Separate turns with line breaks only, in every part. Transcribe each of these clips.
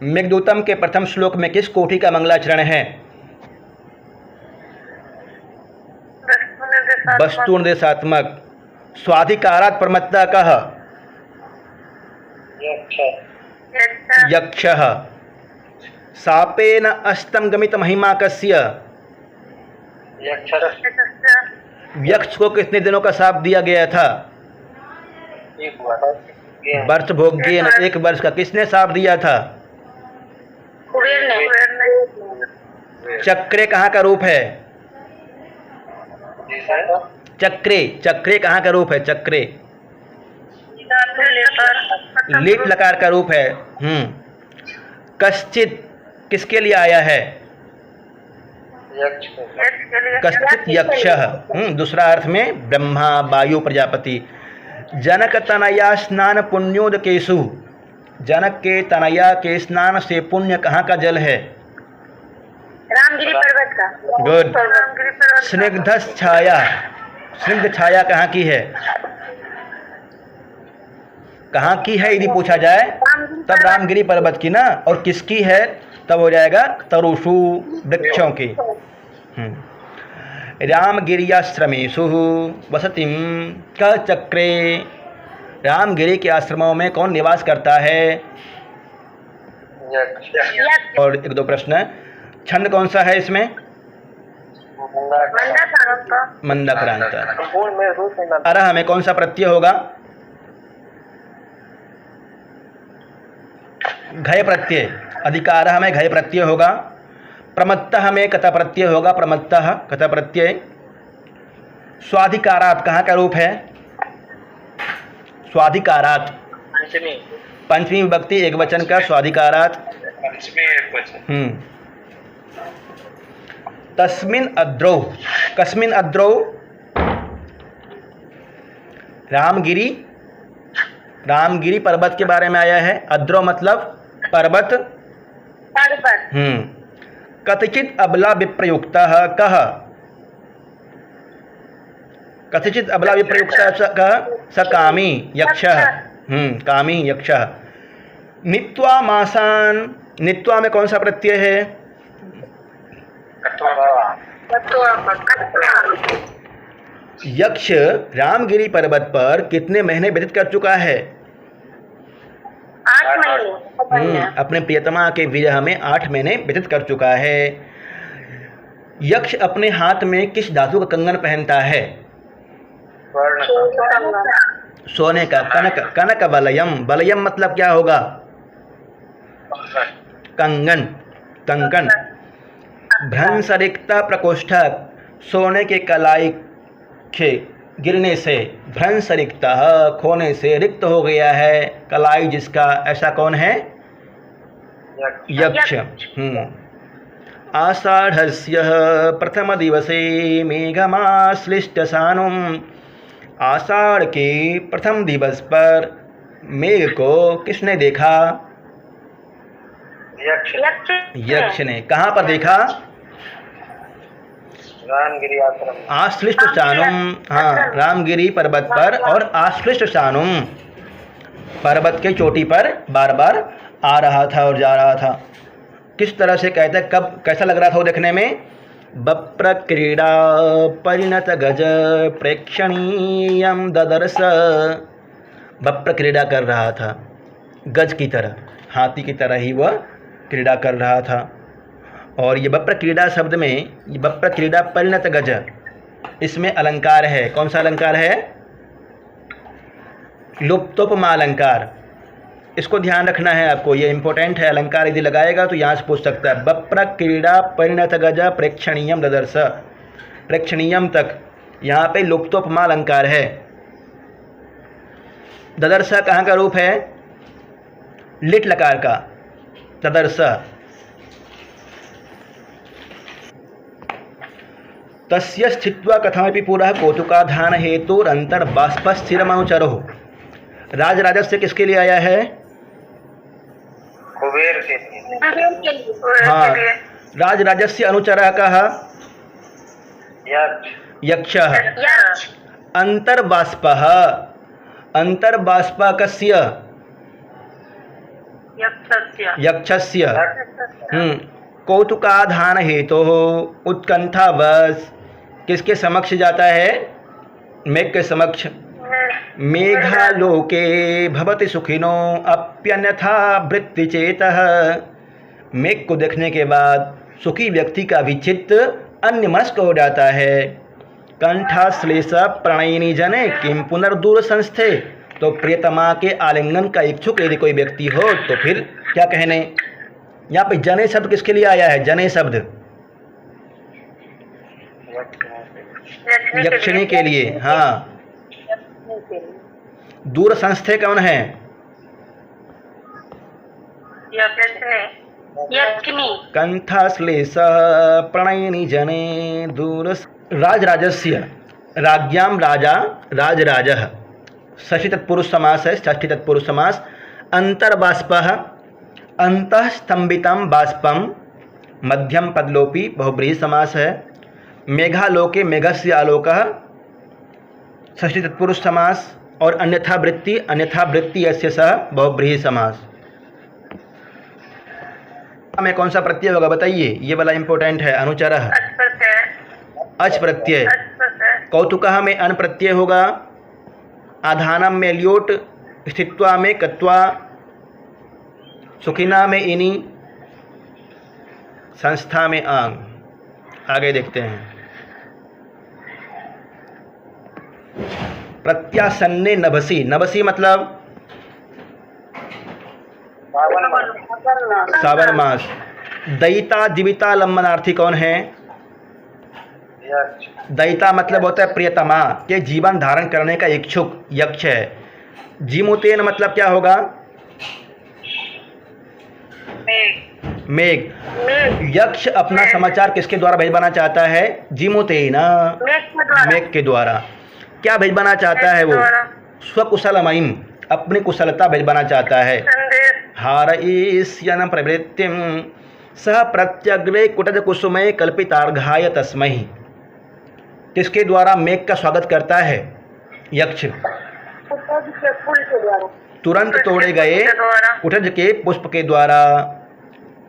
मेघदूतम के प्रथम श्लोक में किस कोटि का मंगलाचरण है? वस्तु निर्देशात्मक। स्वाधिकारात् प्रमत्ता कः? यक्षः। सापेन अष्टम गमित महिमा कस्य? यक्ष को कितने दिनों का शाप दिया गया था? वर्ष भोग्येन, 1 वर्ष का। किसने शाप दिया था? चक्रे कहाँ का रूप है? चक्रे, चक्रे कहाँ का रूप है? चक्रे लीट लकार का रूप है। कश्चित किसके लिए आया है? कश्चित यक्षः। दूसरा अर्थ में ब्रह्मा, वायु, प्रजापति। जनक तनया स्नान पुण्योदकेषु, जनक के तनया के स्नान से पुण्य कहाँ का जल है?
रामगिरी पर्वत का।
गुड। स्निग्ध छाया, स्निग्ध छाया कहाँ की है? कहाँ की है यदि पूछा जाए तब रामगिरी पर्वत की ना। और किसकी है तब हो जाएगा तरुषु, वृक्षों की। रामगिरियाश्रमेषु वसतिं कः चक्रे, रामगिरी के आश्रमों में कौन निवास करता है? और 1-2 प्रश्न। छंद कौन सा है इसमें? मंदाक्रांत। अरह में कौन सा प्रत्यय होगा? घय प्रत्यय। अधिकारः में घय प्रत्यय होगा। प्रमत्तः में कत प्रत्यय होगा। प्रमत्तः कत प्रत्यय। स्वाधिकारात् कहाँ का रूप है? स्वाधिकारात् पंचमी विभक्ति एकवचन का स्वाधिकारात्। तस्मिन् अद्रौ, कस्मिन् अद्रौ? रामगिरी, रामगिरी पर्वत के बारे में आया है। अद्रौ मतलब पर्वत। कथचित अबला विप्रयुक्तः कः? कथचित अबला विप्रयुक्तः कः? स कामी यक्षः। कामी यक्षः। नीत्वा मासान, नीत्वा में कौन सा प्रत्यय है? यक्ष रामगिरी पर्वत पर कितने महीने व्यतीत कर चुका है?
8 महीने।
अपने प्रियतमा के विरह में 8 महीने व्यतीत कर चुका है। यक्ष अपने हाथ में किस धातु का कंगन पहनता है? सोने का। कनक, कनक वलयम। वलयम मतलब क्या होगा? कंगन, कंकन। भ्रंशरिक्ता प्रकोष्ठक, सोने के कलाई के गिरने से, भ्रंशरिक्ता खोने से, रिक्त हो गया है कलाई जिसका, ऐसा कौन है? यक्ष। आषाढ़स्य प्रथम दिवसे मेघमाश्लिष्टसानुम, आषाढ़ के प्रथम दिवस पर मेघ को किसने देखा? यक्ष ने। कहाँ पर देखा?
रामगिरी आश्रम।
आश्लिष्ट सानुम, हाँ, रामगिरी पर्वत पर। और आश्लिष्ट सानुम पर्वत के चोटी पर बार बार आ रहा था और जा रहा था। किस तरह से कहते हैं, कब कैसा लग रहा था वो देखने में? बप्र क्रीड़ा परिणत गज प्रेक्षणीयम ददर्श, बप्र क्रीड़ा कर रहा था गज की तरह, हाथी की तरह ही वह क्रीड़ा कर रहा था। और ये बप्र क्रीड़ा शब्द में, ये बप्र क्रीड़ा परिणत गज, इसमें अलंकार है। कौन सा अलंकार है? लुप्तोपमा अलंकार। इसको ध्यान रखना है आपको, ये इंपॉर्टेंट है। अलंकार यदि लगाएगा तो यहाँ से पूछ सकता है। बप्र क्रीड़ा परिणत गज प्रेक्षणीयम ददर्श, प्रेक्षणीयम तक यहाँ पे लुप्तोपमा अलंकार है। ददर्श कहाँ का रूप है? लिट लकार का, ददर्श। तस्य स्थित्वा कथमपि पुरः कौतुकाधान हेतुरंतर बाष्प स्थिरमनुचरो, राजराजस्य किसके लिए आया है?
कुबेर के लिए।
हाँ, राजराजस्य अनुचरः कः? यक्षः। अंतर्बाष्पः, अंतर्बाष्पः कस्य?
यक्षस्य
यक्षस्य
यक्षस्य
कौतुकाधान हेतु उत्कंठावश किसके समक्ष जाता है? मेघ के समक्ष। मेघालोके भवति सुखिनो अप्यन्यथा वृत्ति चेतः। मेघ को देखने के बाद सुखी व्यक्ति का भी चित्त अन्य मनस्क हो जाता है। कंठाश्लेष प्रणयिनी जने किम पुनर्दूर संस्थे। तो प्रियतमा के आलिंगन का इच्छुक यदि कोई व्यक्ति हो तो फिर क्या कहने। यहाँ पे जने शब्द किसके लिए आया है? जने शब्द यक्षिणी के लिए। हाँ, दूर संस्थे कौन है? कंठाश्लेष प्रणयिनी जने दूर। राजराजस्य राज्ञां राजा राजराजः षष्ठी तत्पुरुष समास है। षष्ठी तत्पुरुष समास। अंतर्बाष्पः अंतः स्तंभितं बाष्पम मध्यम पदलोपी बहुब्रीहि समास है। मेघालोके मेघस्य आलोकः षष्ठी तत्पुरुष समास। और अन्यथा वृत्ति यस्य सह बहुब्रीहि समास। में कौन सा प्रत्यय होगा बताइए? ये वाला इंपॉर्टेंट है। अनुचरः अच प्रत्यय। कौतुकः में अन प्रत्यय होगा। आधानम में ल्योट। स्थित्वा में कत्वा। सुखिना में इनी। संस्था में आंग। आगे देखते हैं। प्रत्यासन्ने नभसी। नभसी मतलब सावन मास। दयिता जीविता लंबनार्थी कौन है? दयिता मतलब होता है प्रियतमा के जीवन धारण करने का इच्छुक यक्ष है। जीमुतेन मतलब क्या होगा? मेघ। यक्ष अपना समाचार किसके द्वारा भेजवाना चाहता है? जीमुतेन, मेघ के द्वारा। क्या भेजवाना चाहता है वो? स्वकुशलमयीम, अपनी कुशलता भेजवाना चाहता है। हारयिष्यन् प्रवृत्तिं सह प्रत्यग्रे कुटज कुसुमे कल्पितार्घाय तस्मै। किसके द्वारा मेघ का स्वागत करता है यक्ष? तुरंत तोड़े गए कुटज के पुष्प के द्वारा।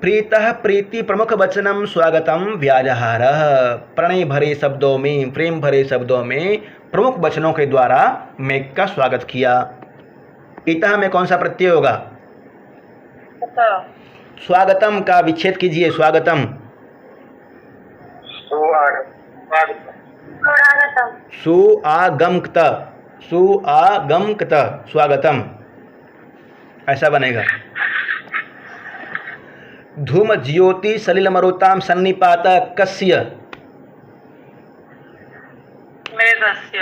प्रीतः प्रीति प्रमुख वचनम स्वागतम व्याजहारः। प्रणय भरे शब्दों में, प्रेम भरे शब्दों में प्रमुख वचनों के द्वारा मेघ का स्वागत किया। प्रीतः में कौन सा प्रत्यय होगा? स्वागतम का विच्छेद कीजिए। स्वागतम सुआगमक्त। सुआगमक्त स्वागतम ऐसा बनेगा। धूम ज्योति सलिल मरुताम सन्निपात कस्य?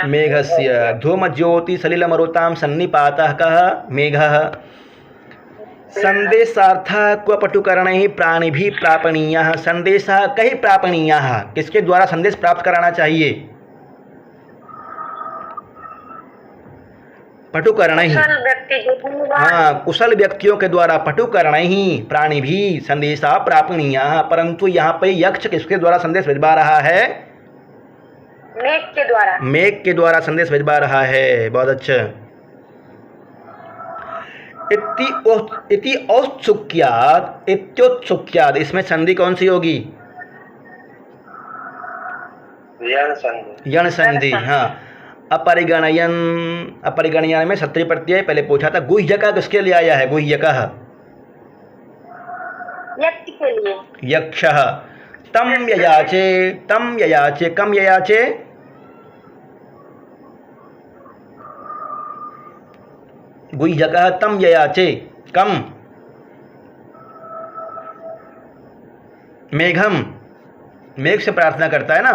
मेघस्य। धूम ज्योति सलिल मरुताम सन्निपातः कः? मेघः। संदेशार्थः क्व पटुकरणैः प्राणिभिः प्रापणीयः। संदेशः कहीं प्रापणीयः, किसके द्वारा संदेश प्राप्त कराना चाहिए? पटुकरणैः। हाँ, कुशल व्यक्तियों के द्वारा। पटुकरणैः प्राणिभिः संदेशा प्रापणीयः। परंतु यहाँ पे यक्ष किसके द्वारा संदेश भिजवा रहा है?
मेघ के द्वारा।
मेघ के द्वारा संदेश भिजवा रहा है। बहुत अच्छा। इति औत्सुक्यात्, इत्योत्सुक्यात्, इसमें संधि कौन सी होगी? यण संधि। हाँ, अपरिगणयन। अपरिगणयन में सत्री प्रत्यय पहले पूछा था। गुह्यक किसके लिए आया है? गुह्यकः
यक्ष के लिए।
यक्षः। तम ययाचे। तम ययाचे कम ययाचे? गुह्यकः तम ययाचे कम। मेघम, मेघ से प्रार्थना करता है ना।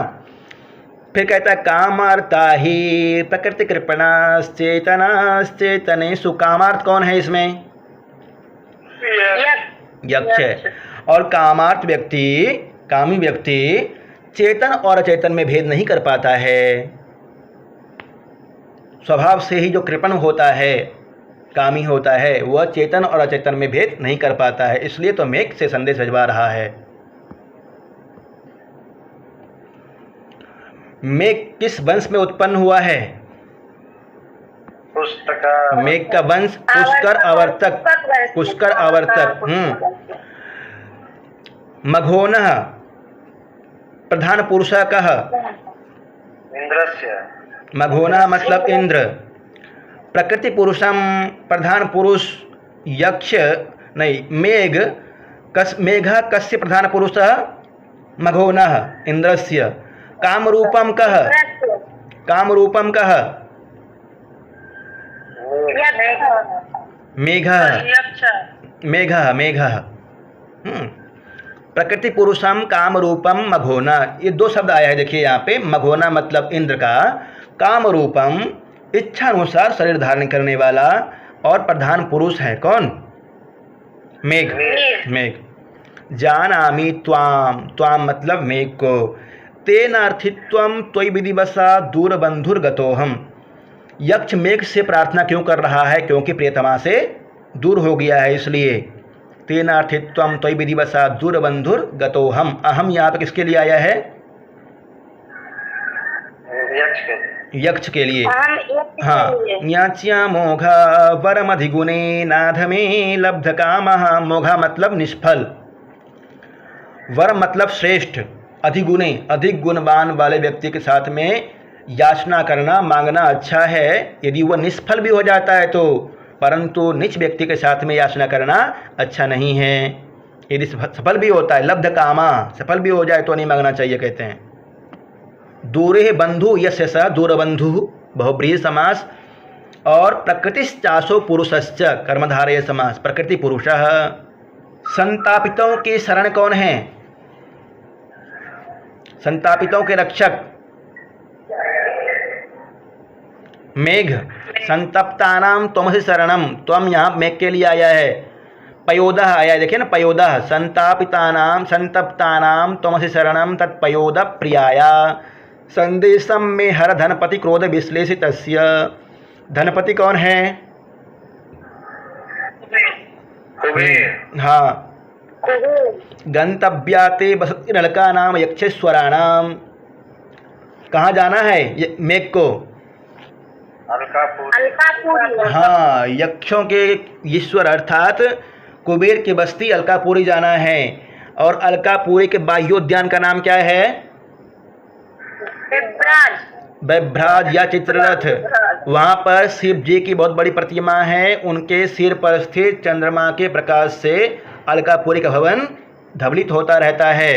फिर कहता है कामार्ता ही प्रकृति कृपणाश्चेतनाश्चेतनेषु। कामार्थ कौन है इसमें? यक्ष है। और कामार्थ व्यक्ति, कामी व्यक्ति चेतन और अचेतन में भेद नहीं कर पाता है। स्वभाव से ही जो कृपण होता है, कामी होता है, वह चेतन और अचेतन में भेद नहीं कर पाता है। इसलिए तो मेघ से संदेश भिजवा रहा है। मेघ किस वंश में उत्पन्न हुआ है? मेघ का वंश पुष्कर आवर्तक, पुष्कर आवर्तक। मघोनः प्रधान पुरुष कः?
इंद्रस्य।
मघोनः मतलब इंद्र। प्रकृति पुरुषम प्रधान पुरुष यक्ष नहीं मेघ मेघः कस्य प्रधान पुरुषः? मघोनः इंद्रस्य। कामरूपम कः? कामरूपम कः? मेघः मेघः मेघः। प्रकृति पुरुषम काम रूपम मघोना, ये दो शब्द आया है। देखिए यहाँ पे मघोना मतलब इंद्र का, काम रूपम इच्छा अनुसार शरीर धारण करने वाला, और प्रधान पुरुष है कौन? मेघ। मेघ। जानामि त्वाम, त्वाम मतलब मेघ को। तेनार्थित्वम त्वयि विधिवसा दूर बंधुर गतोहम। यक्ष मेघ से प्रार्थना क्यों कर रहा है? क्योंकि प्रियतमा से दूर हो गया है, इसलिए। तेनार्थित्वम त्वयि विधिवसा दूर बंधुर गतोहम। अहम यहाँ पे किसके लिए आया है? यक्ष के लिए। हाँ। ज्ञाच्या मोघा वरम अधिगुणे नाधमे लब्ध कामः। मोघा मतलब निष्फल, वर मतलब श्रेष्ठ, अधिगुणे अधिक गुणवान वाले व्यक्ति के साथ में याचना करना, मांगना अच्छा है यदि वह निष्फल भी हो जाता है तो, परंतु नीच व्यक्ति के साथ में याचना करना अच्छा नहीं है। यदि सफल भी होता है, लब्ध कामा, सफल भी हो जाए तो नहीं मांगना चाहिए, कहते हैं। दूरे बंधु यस्य स दूर बंधु, बहुब्रीहि समास। और प्रकृतिश्चासो पुरुषश्च कर्मधारय समास, प्रकृति पुरुषः। संतापितों की शरण कौन है? संतापितों के रक्षक मेघ। संतप्तानाम त्वमसि शरणम, त्वम यहाँ मेघ के लिए आया है। पयोदः आया है, देखिए ना, पयोदः। संतापितानाम संतप्तानाम त्वमसि शरणम तत्पयोद प्रियाया। संदेशम में हर धनपति क्रोध विश्लेषितस्य। धनपति कौन है? हाँ। गंतव्याते बसति नलका नाम यक्षेश्वराणाम। कहाँ जाना है मेघ को?
अलकापुरी।
हाँ, यक्षों के ईश्वर अर्थात कुबेर की बस्ती अलकापुरी जाना है। और अलकापुरी के बाह्योद्यान का नाम क्या है? बैभ्राज या चित्ररथ। वहाँ पर शिव जी की बहुत बड़ी प्रतिमा है, उनके सिर पर स्थित चंद्रमा के प्रकाश से अलकापुरी का भवन धवलित होता रहता है।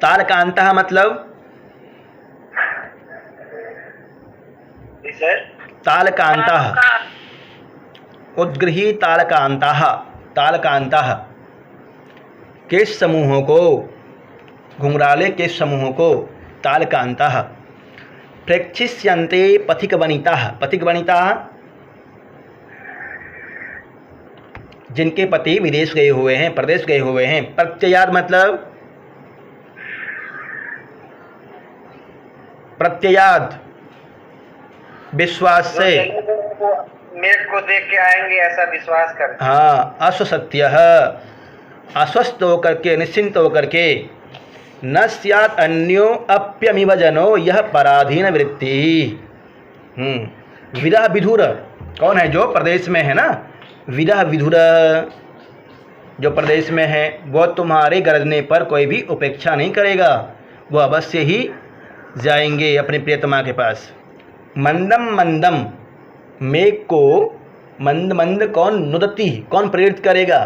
तालकांतः मतलब? तालकांतः, उद्गृही तालकांतः। तालकांतः केश समूहों को, घुंघराले केश समूहों को तालकांतः। प्रेक्षिष्यन्ते पथिकवनिताः। पथिकवनिताः जिनके पति विदेश गए हुए हैं, प्रदेश गए हुए हैं। प्रत्ययाद मतलब? प्रत्ययाद विश्वास से,
मेघ को देख के आएंगे ऐसा विश्वास कर।
हाँ। अस्वसत्यः अस्वस्थ होकर के, निश्चिंत होकर के। न स्यात् अन्यो अप्यमिव जनो यह पराधीन वृत्ति। विरह विधुर कौन है? जो प्रदेश में है ना, विरह विधुर जो प्रदेश में है, वो तुम्हारे गरजने पर कोई भी उपेक्षा नहीं करेगा, वो अवश्य ही जाएंगे अपनी प्रियतमा के पास। मंदम मंदम, मेघ को मंद मंद कौन? नुदती, कौन प्रेरित करेगा?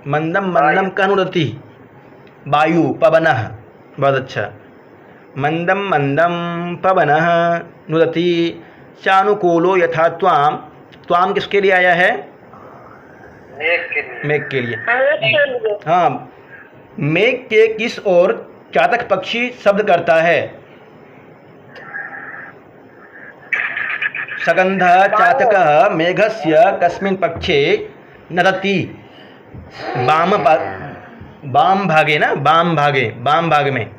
मंदम मंदम का नुदती, वायु, पवनः। बहुत अच्छा। मंदम मंदम पवनः नुदती चानुकूलो यथा त्वाम। त्वाम किसके लिए आया है? मेघ के लिए। हाँ। मेघ के किस ओर चातक पक्षी शब्द करता है? सगंध चातक मेघस्य कस्मिन् पक्षे नदति? वाम भागे ना, वाम भागे, वाम भाग में।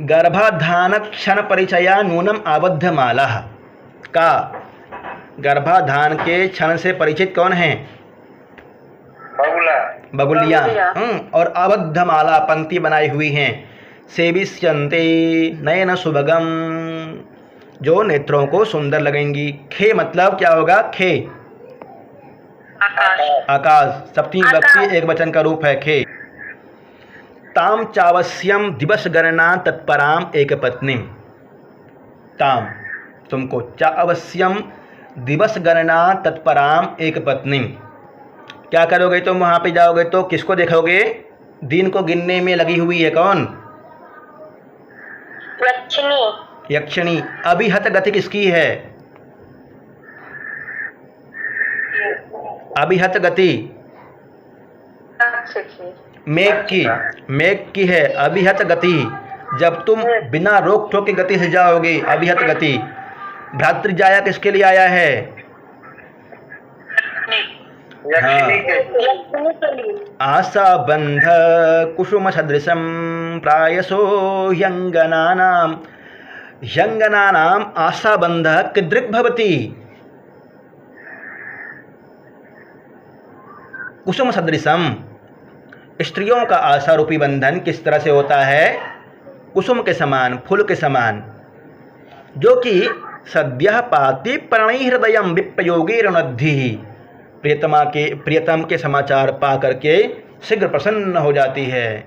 गर्भाधान क्षण परिचया नूनम आबद्ध माला का। गर्भाधान के क्षण से परिचित कौन है? बगुलियाँ। और आबद्ध माला पंक्ति बनाई हुई हैं। सेविष्यन्ते नयन सुभगम जो नेत्रों को सुंदर लगेंगी। खे मतलब क्या होगा? खे
आकाश।
आकाश, सप्तमी विभक्ति एक वचन का रूप है खे। ताम चावस्यम दिवस गणना तत्पराम एक पत्नी। ताम तुमको, चावस्यम दिवस गणना तत्पराम एक पत्नी। क्या करोगे तुम? वहाँ पे जाओगे तो किसको देखोगे? दिन को गिनने में लगी हुई है कौन?
यक्षिणी।
यक्षिणी। अभिहत गति किसकी है? अभिहत गति मेघ की, मेघ की है अभिहत गति। जब तुम बिना रोक टोक की गति से जाओगे, अभिहत गति। भ्रातृजाया किसके लिए आया है?
यक्षिणी के
यक्षिणी के लिए।
आशा बंध कुसुम सदृशम प्रायसो यंगनानाम। यंगनानाम आशा बंध कीदृक् भवति? कुसुम सदृशम, स्त्रियों का आशा रूपी बंधन किस तरह से होता है? कुसुम के समान, फूल के समान, जो कि सद्यः पाति प्रणयी हृदयम विप्रयोगे रणद्धि। प्रियतम के समाचार पा करके शीघ्र प्रसन्न हो जाती है।